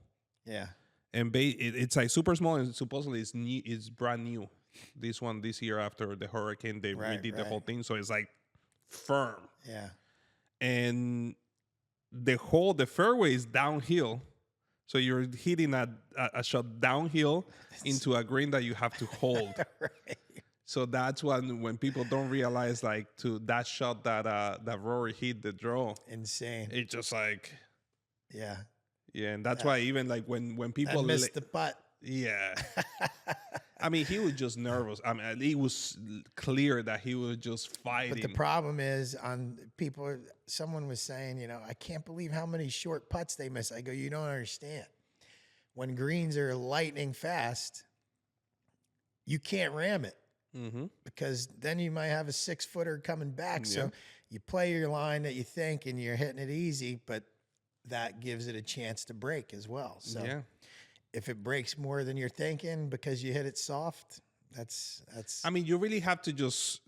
Yeah. And it's like super small, and supposedly it's brand new. This year after the hurricane, they redid the whole thing, so it's like firm. Yeah. And the fairway is downhill, so you're hitting a shot downhill into a green that you have to hold. Right. So that's when people don't realize, like, to that shot that Rory hit the draw. Insane. It's just like, Yeah. yeah, and that's why even like when people missed the putt. yeah. I mean, he was just nervous. I mean, it was clear that he was just fighting. But the problem is someone was saying, you know, I can't believe how many short putts they miss. I go, you don't understand. When greens are lightning fast, you can't ram it because then you might have a 6-footer coming back. Yeah. So you play your line that you think and you're hitting it easy, but that gives it a chance to break as well. So yeah. if it breaks more than you're thinking because you hit it soft, that's. I mean, you really have to just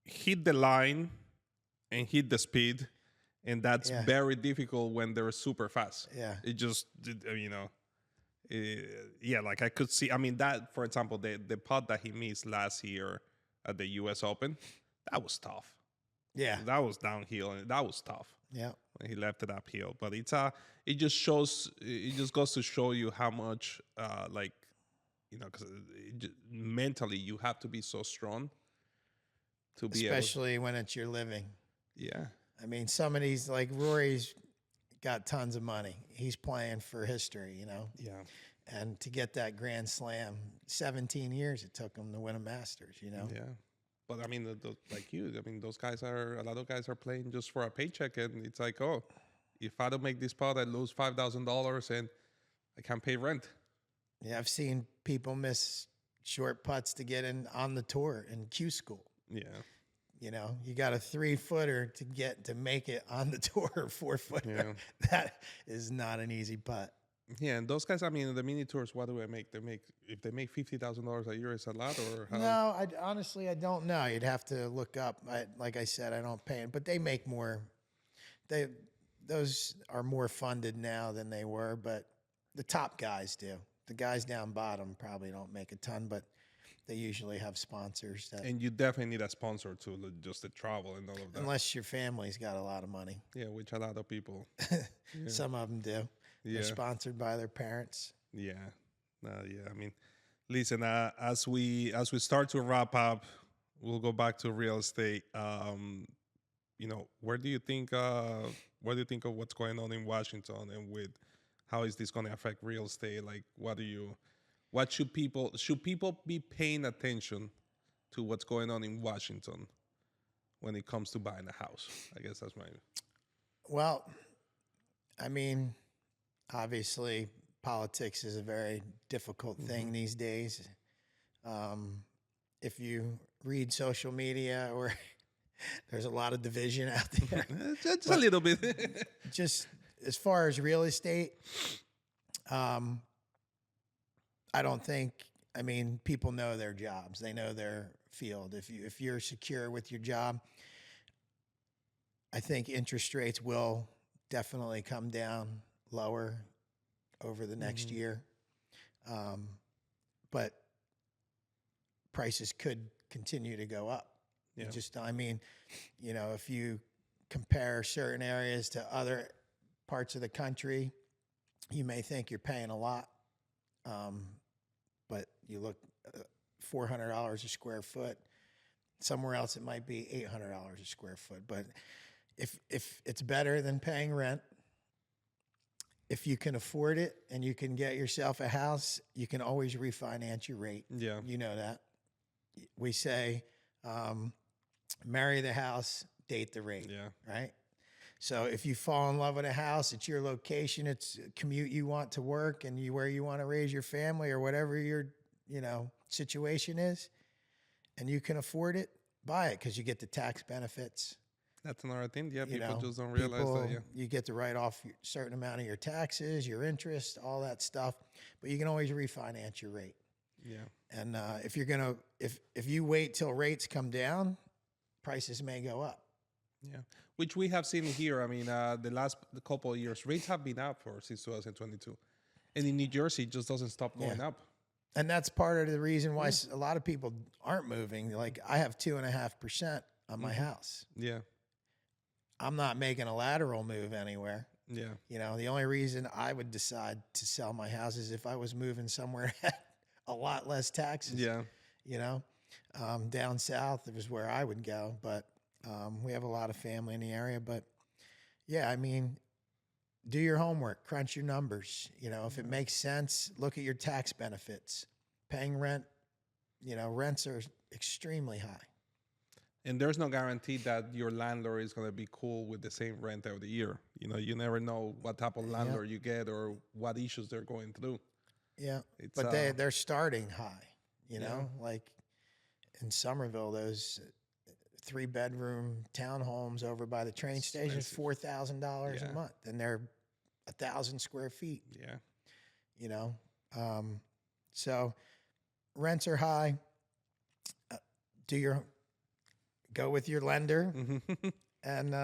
hit the line and hit the speed, and that's very difficult when they're super fast. Yeah. It just, you know, yeah, like I could see. I mean, that, for example, the putt that he missed last year at the U.S. Open, that was tough. Yeah. That was downhill, and that was tough. Yeah. When he left it uphill, but it just goes to show you how much, like, you know, because mentally you have to be so strong to be especially when it's your living. Yeah. I mean, some of these, like Rory's got tons of money. He's playing for history, you know? Yeah. And to get that Grand Slam, 17 years it took him to win a Masters, you know? Yeah. But I mean, like you, I mean, a lot of guys are playing just for a paycheck, and it's like, oh, if I don't make this putt, I lose $5,000 and I can't pay rent. Yeah, I've seen people miss short putts to get in on the tour in Q school. Yeah. You know, you got a 3-footer to make it on the tour, 4-footer. Yeah. That is not an easy putt. Yeah, and those guys, I mean, the mini tours, what do they make? If they make $50,000 a year, is a lot, or how? No, honestly, I don't know. You'd have to look up. Like I said, I don't pay it, but they make more. Those are more funded now than they were, but the top guys do. The guys down bottom probably don't make a ton, but they usually have sponsors. And you definitely need a sponsor to just the travel and all of that. Unless your family's got a lot of money. Yeah, which a lot of people. Some of them do. Yeah. They're sponsored by their parents. Yeah. Yeah. I mean, listen, as we start to wrap up, we'll go back to real estate. Where do you think what do you think of what's going on in Washington, and with how is this going to affect real estate? Like, what should people be paying attention to what's going on in Washington when it comes to buying a house? I guess that's my. Well, I mean, obviously, politics is a very difficult thing these days. If you read social media, or there's a lot of division out there. Just a little bit. Just as far as real estate, I don't think. I mean, people know their jobs. They know their field. If you're secure with your job, I think interest rates will definitely come down lower over the next year. But prices could continue to go up. Yeah. I mean, if you compare certain areas to other parts of the country, you may think you're paying a lot. But you look $400 a square foot. Somewhere else it might be $800 a square foot. But if it's better than paying rent, if you can afford it and you can get yourself a house, you can always refinance your rate. Yeah. You know that. We say, marry the house, date the rate. Yeah. Right? So if you fall in love with a house, it's your location, it's a commute you want to work, and where you want to raise your family, or whatever your situation is, and you can afford it, buy it, because you get the tax benefits. That's another thing. Yeah, people just don't realize that. Yeah. You get to write off a certain amount of your taxes, your interest, all that stuff, but you can always refinance your rate. Yeah. And if you wait till rates come down, prices may go up. Yeah, which we have seen here. I mean, the last couple of years, rates have been up since 2022, and in New Jersey, it just doesn't stop going up. And that's part of the reason why a lot of people aren't moving. Like, I have 2.5% on my house. Yeah, I'm not making a lateral move anywhere. yeah, The only reason I would decide to sell my house is if I was moving somewhere that had a lot less taxes. yeah. Down south is where I would go, but we have a lot of family in the area. But yeah, I mean, do your homework, crunch your numbers. If it makes sense, look at your tax benefits. Paying rent, rents are extremely high. And there's no guarantee that your landlord is going to be cool with the same rent every year. You never know what type of landlord you get or what issues they're going through. Yeah, but they're starting high. Like in Somerville, those 3-bedroom townhomes over by the train station, $4,000 a month, and they're 1,000 square feet. Yeah. So rents are high. Go with your lender and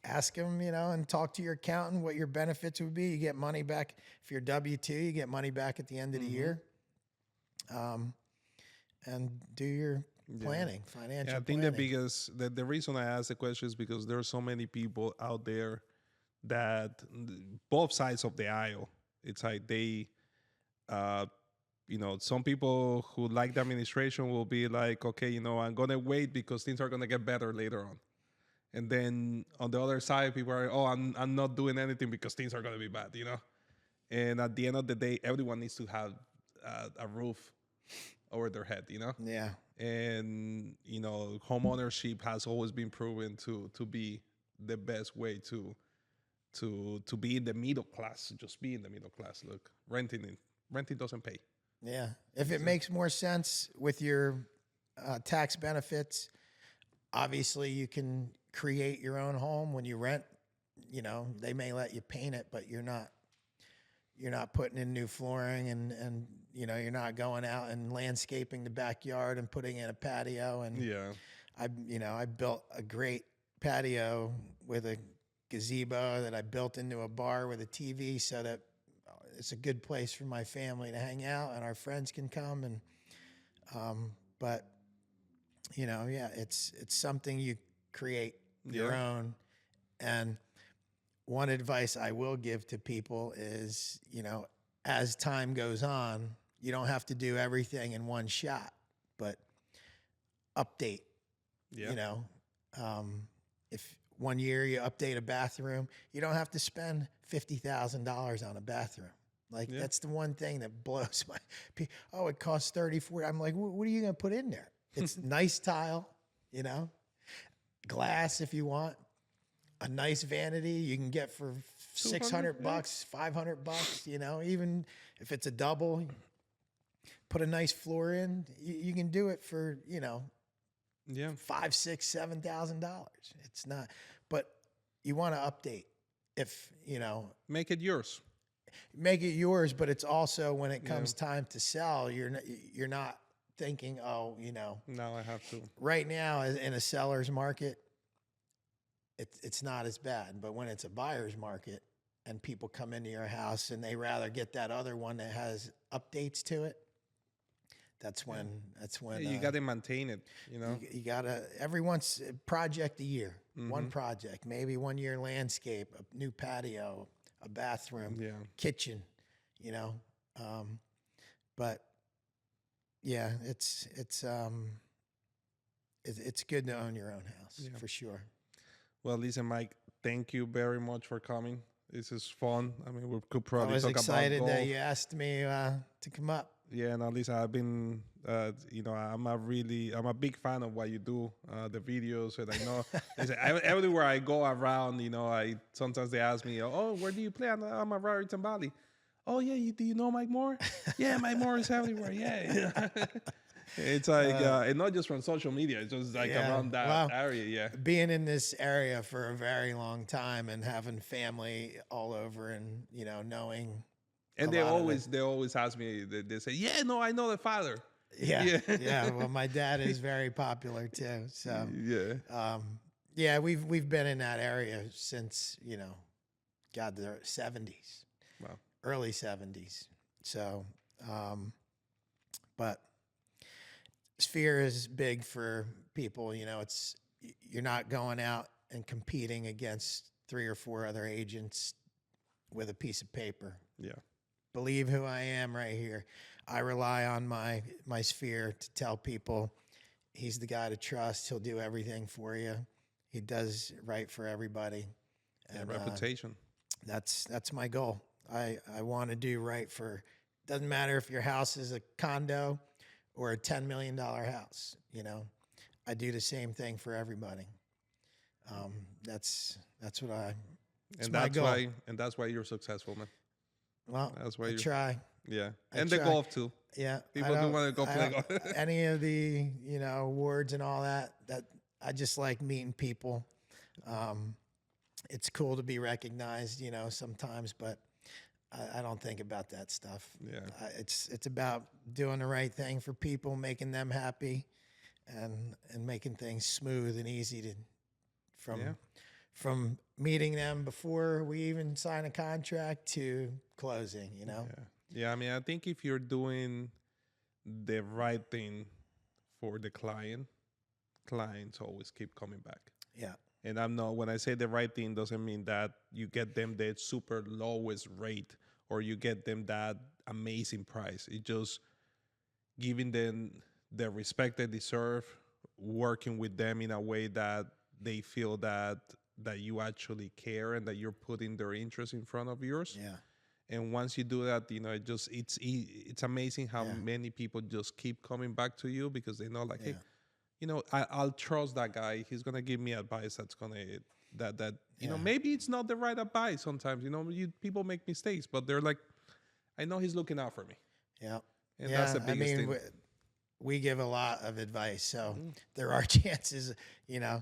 ask them, and talk to your accountant what your benefits would be. You get money back if you're W-2. You get money back at the end of the year. And do your planning, financial I think planning. the reason I ask the question is because there are so many people out there that both sides of the aisle, it's like they, some people who like the administration will be like, okay, I'm going to wait because things are going to get better later on. And then on the other side, people are, oh, I'm not doing anything because things are going to be bad, And at the end of the day, everyone needs to have a roof over their head, Yeah. And home ownership has always been proven to be the best way to be in the middle class. Just be in the middle class. Look, renting doesn't pay. Yeah. If it makes more sense with your tax benefits, obviously you can create your own home. When you rent, they may let you paint it, but you're not putting in new flooring, and you're not going out and landscaping the backyard and putting in a patio. And Yeah. I built a great patio with a gazebo that I built into a bar with a TV, so that it's a good place for my family to hang out and our friends can come. And but it's something you create your own. And one advice I will give to people is, as time goes on, you don't have to do everything in one shot, but update. Yeah. You know, if one year you update a bathroom, you don't have to spend $50,000 on a bathroom. Like Yeah. that's the one thing that blows my. Oh, it costs 30, 40. I'm like, what are you going to put in there? It's nice tile, you know, glass if you want, a nice vanity you can get for 600 bucks, $500, you know, even if it's a double, put a nice floor in, you can do it for, you know, Yeah. $5,000, $6,000, $7,000. It's not, but you want to update if, you know, Make it yours. make it yours, but it's also when it comes time to sell, you're not thinking, oh, you know, Now I have to. right now in a seller's market, it's not as bad. But when it's a buyer's market and people come into your house and they rather get that other one that has updates to it, that's when You got to maintain it, you know. you gotta every once project a year, one project, maybe 1 year landscape, a new patio, a bathroom, kitchen, you know. But yeah, it's good to own your own house for sure. Well, listen, Mike, thank you very much for coming. This is fun. I mean, we could I probably was talk excited about golf. that you asked me to come up. Yeah, no, listen, I've been, you know, I'm a big fan of what you do, the videos, and I know listen, everywhere I go around, you know, sometimes they ask me, oh, where do you play? I'm at Raritan Valley. Oh yeah, do you know Mike Moore? Yeah, Mike Moore is everywhere. Yeah. It's like, and not just from social media, it's just like around that area. Yeah. Being in this area for a very long time and having family all over and, you know, knowing. And they always ask me, they say, yeah, no, I know the father. Yeah. Well, my dad is very popular too. So, we've been in that area since, you know, God, the 70s. Wow. Early 70s. So, but Sphere is big for people. You know, you're not going out and competing against 3 or 4 other agents with a piece of paper. Yeah. Believe who I am right here. I rely on my Sphere to tell people he's the guy to trust. He'll do everything for you. He does right for everybody. And reputation. That's my goal. I want to do right for, doesn't matter if your house is a condo or a $10 million house, you know, I do the same thing for everybody. That's what my goal. That's why you're successful, man. Well, that's why I try. Yeah. And the golf too. Yeah. People do want to go play golf. Any of the, you know, awards and all that I just like meeting people. It's cool to be recognized, you know, sometimes, but I don't think about that stuff. Yeah. It's about doing the right thing for people, making them happy, and making things smooth and easy from meeting them before we even sign a contract to closing, you know? Yeah. I mean, I think if you're doing the right thing for the clients always keep coming back. Yeah. And when I say the right thing, doesn't mean that you get them the super lowest rate or you get them that amazing price. It's just giving them the respect they deserve, working with them in a way that they feel that you actually care and that you're putting their interest in front of yours. Yeah. And once you do that, you know, it's amazing how many people just keep coming back to you because they know, like, hey, you know, I'll trust that guy. He's gonna give me advice that's gonna you know, maybe it's not the right advice sometimes. You know, people make mistakes, but they're like, I know he's looking out for me. Yeah, and that's the biggest thing. We give a lot of advice, so there are chances. You know,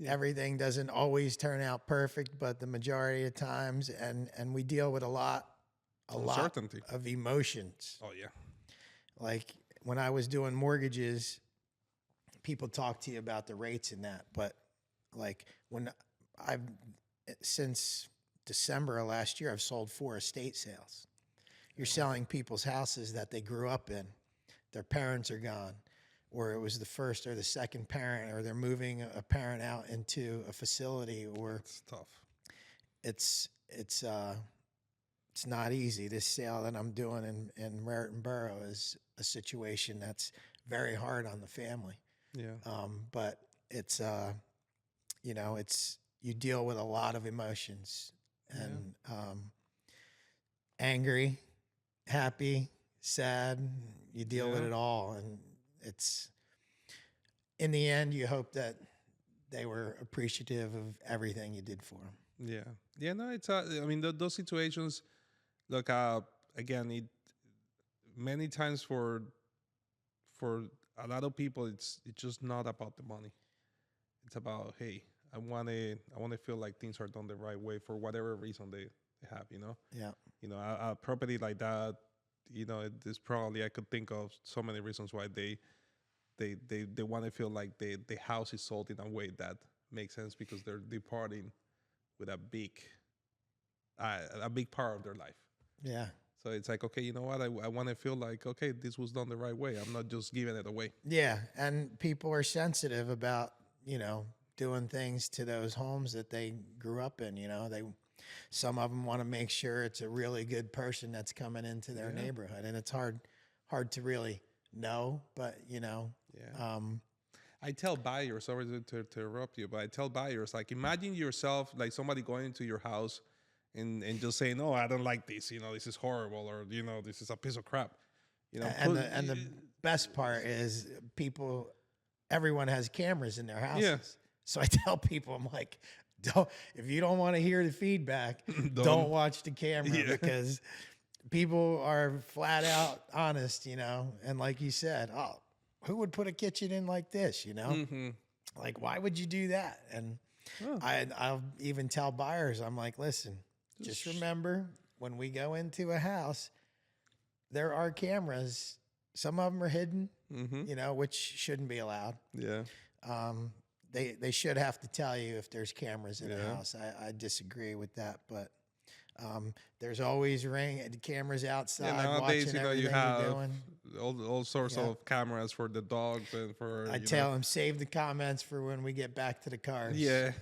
everything doesn't always turn out perfect, but the majority of times, and we deal with a lot of emotions. Oh yeah, like when I was doing mortgages. People talk to you about the rates and that, but like since December of last year, I've sold 4 estate sales. You're selling people's houses that they grew up in. Their parents are gone, or it was the first or the second parent, or they're moving a parent out into a facility, or it's tough. It's not easy. This sale that I'm doing in Raritan Borough is a situation that's very hard on the family. Yeah. But it's, you deal with a lot of emotions and angry, happy, sad. You deal with it all. And it's, in the end, you hope that they were appreciative of everything you did for them. Yeah. Yeah. No, it's, I mean, those situations, look, again, many times for a lot of people, it's just not about the money. It's about, hey, I want to feel like things are done the right way for whatever reason they have, Yeah. A property like that, there's probably, I could think of so many reasons why they want to feel like the house is sold in a way that makes sense, because they're departing with a big part of their life. Yeah. So it's like, okay, you know what? I want to feel like, okay, this was done the right way. I'm not just giving it away. Yeah. And people are sensitive about, doing things to those homes that they grew up in. Some of them want to make sure it's a really good person that's coming into their neighborhood. And it's hard to really know, but I tell buyers, sorry to interrupt you, but I tell buyers, like, imagine yourself, like somebody going into your house and just saying, "Oh, I don't like this. This is horrible," or "This is a piece of crap." and the best part is everyone has cameras in their houses. Yeah. So I tell people, I'm like, if you don't want to hear the feedback, don't watch the camera, because people are flat out honest, and like you said, oh, who would put a kitchen in like this, Mm-hmm. Like, why would you do that? And I'll even tell buyers, I'm like, listen, just remember, when we go into a house, there are cameras. Some of them are hidden, which shouldn't be allowed. Yeah. They should have to tell you if there's cameras in a house. I disagree with that, but there's always cameras outside. Nowadays, watching everything you have you're doing. all sorts of cameras for the dogs and for. I tell them, save the comments for when we get back to the cars. Yeah.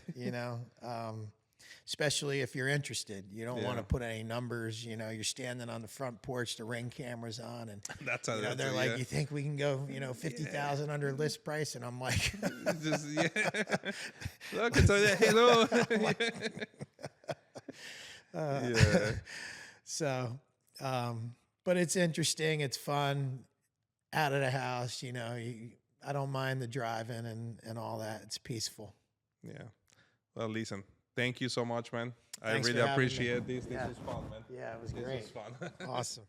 Especially if you're interested. You don't want to put any numbers. You're standing on the front porch, the Ring camera's on, and That's they're like, you think we can go, 50,000 under list price? And I'm like, just, look, it's hello. So, but it's interesting. It's fun out of the house. I don't mind the driving and all that. It's peaceful. Yeah. Well, listen, thank you so much, man. Thanks I really for having me. appreciate this. This was fun, man. Yeah, it was This great. was fun. Awesome.